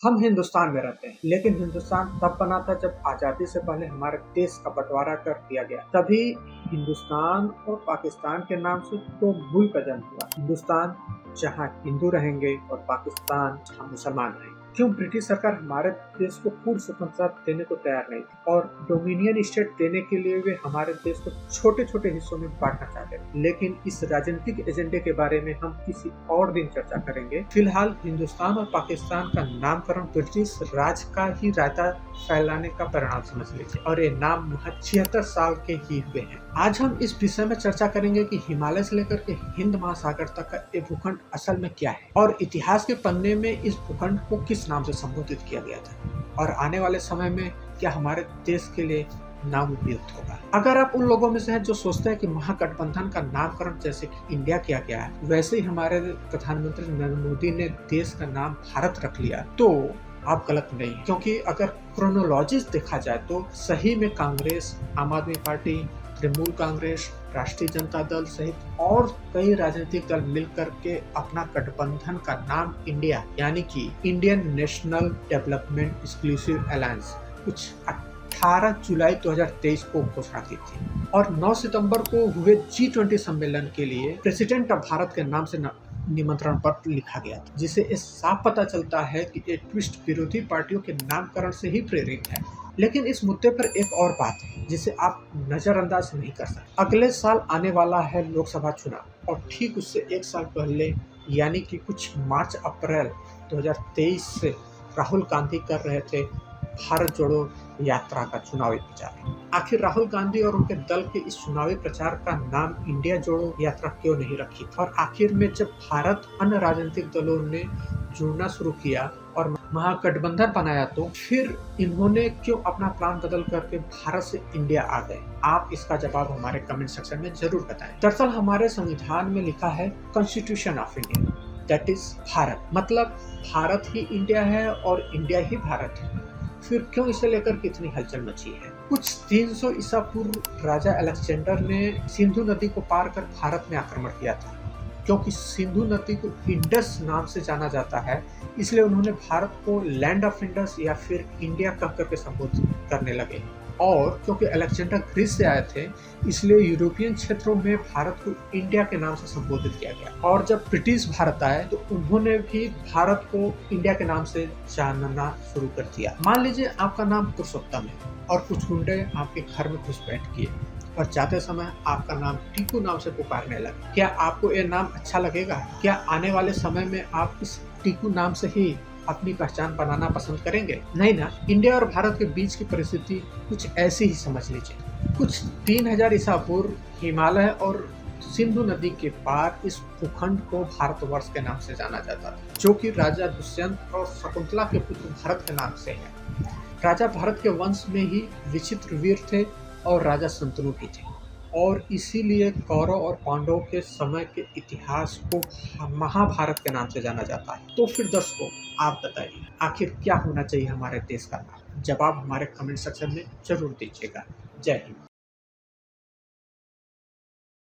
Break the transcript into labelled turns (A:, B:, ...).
A: हम हिंदुस्तान में रहते हैं, लेकिन हिंदुस्तान तब बना था जब आजादी से पहले हमारे देश का बंटवारा कर दिया गया। तभी हिंदुस्तान और पाकिस्तान के नाम से दो मुल्क का जन्म हुआ। हिंदुस्तान जहाँ हिंदू रहेंगे और पाकिस्तान जहाँ मुसलमान रहेंगे। क्यों ब्रिटिश सरकार हमारे देश को पूर्ण स्वतंत्रता देने को तैयार नहीं थी और डोमिनियन स्टेट देने के लिए वे हमारे देश को छोटे छोटे हिस्सों में बांटना चाहते थे। लेकिन इस राजनीतिक एजेंडे के बारे में हम किसी और दिन चर्चा करेंगे। फिलहाल हिंदुस्तान और पाकिस्तान का नामकरण ब्रिटिश राज का ही रायता फैलाने का परिणाम समझ लीजिए और ये नाम 76 साल के ही हुए हैं। आज हम इस विषय में चर्चा करेंगे कि हिमालय से लेकर के हिंद महासागर तक का ये भूखंड असल में क्या है और इतिहास के पन्ने में इस भूखंड को किस नाम से संबोधित किया गया था और आने वाले समय में क्या हमारे देश के लिए नाम उपयुक्त होगा। अगर आप उन लोगों में से हैं जो सोचते हैं कि महागठबंधन का नामकरण जैसे कि इंडिया किया गया है, वैसे ही हमारे प्रधानमंत्री नरेंद्र मोदी ने देश का नाम भारत रख लिया, तो आप गलत नहीं, क्योंकि अगर क्रोनोलॉजी देखा जाए तो सही में कांग्रेस, आम आदमी पार्टी, तृणमूल कांग्रेस, राष्ट्रीय जनता दल सहित और कई राजनीतिक दल मिलकर के अपना गठबंधन का नाम इंडिया यानी कि Indian national development exclusive alliance कुछ 18 जुलाई 2023 को घोषणा की थी और 9 सितंबर को हुए G20 सम्मेलन के लिए प्रेसिडेंट ऑफ भारत के नाम से निमंत्रण पत्र लिखा गया था, जिसे इस साफ पता चलता है कि ये ट्विस्ट विरोधी पार्टियों के नामकरण से ही प्रेरित है। लेकिन इस मुद्दे पर एक और बात है जिसे आप नजरअंदाज नहीं कर सकते। अगले साल आने वाला है लोकसभा चुनाव और ठीक उससे एक साल पहले यानी कि कुछ मार्च अप्रैल 2023 से राहुल गांधी कर रहे थे भारत जोड़ो यात्रा का चुनावी प्रचार। आखिर राहुल गांधी और उनके दल के इस चुनावी प्रचार का नाम इंडिया जोड़ो यात्रा क्यों नहीं रखी थी और आखिर में जब भारत अन्य राजनीतिक दलों ने जुड़ना शुरू किया और महागठबंधन बनाया तो फिर इन्होंने क्यों अपना प्लान बदल करके भारत से इंडिया आ गए। आप इसका जवाब हमारे कमेंट सेक्शन में जरूर बताएं। दरअसल हमारे संविधान में लिखा है constitution of India, that is Bharat, मतलब भारत ही इंडिया है और इंडिया ही भारत है। फिर क्यों इसे लेकर कितनी हलचल मची है। कुछ 300 ईसा पूर्व राजा अलेक्जेंडर ने सिंधु नदी को पार कर भारत में आक्रमण किया था। क्योंकि सिंधु नदी को इंडस नाम से जाना जाता है, इसलिए उन्होंने भारत को लैंड ऑफ इंडस या फिर इंडिया कह करके संबोधित करने लगे। और क्योंकि अलेक्जेंडर ग्रीस से आए थे, इसलिए यूरोपियन क्षेत्रों में भारत को इंडिया के नाम से संबोधित किया गया। और जब ब्रिटिश भारत आए तो उन्होंने भी भारत को इंडिया के नाम से जानना शुरू कर दिया। मान लीजिए आपका नाम पुरुषोत्तम है और कुछ गुंडे आपके घर में घुसपैठ किए और जाते समय आपका नाम टीकू नाम से पुकारने लगे। क्या आपको यह नाम अच्छा लगेगा? क्या आने वाले समय में आप इस टीकू नाम से ही अपनी पहचान बनाना पसंद करेंगे? नहीं ना। इंडिया और भारत के बीच की परिस्थिति कुछ ऐसी ही समझ लीजिए। कुछ 3000 ईसा पूर्व हिमालय और सिंधु नदी के पार इस भूखंड को भारतवर्ष के नाम से जाना जाता था, जो कि राजा दुष्यंत और शकुंतला के पुत्र भरत के नाम से है। राजा भरत के वंश में ही विचित्र वीर थे और राजा शंतनु भी थे और इसीलिए कौरव और पांडवों के समय के इतिहास को महाभारत के नाम से जाना जाता है। तो फिर दर्शकों, आप बताइए आखिर क्या होना चाहिए हमारे देश का नाम? जवाब हमारे कमेंट सेक्शन में जरूर दीजिएगा। जय हिंद।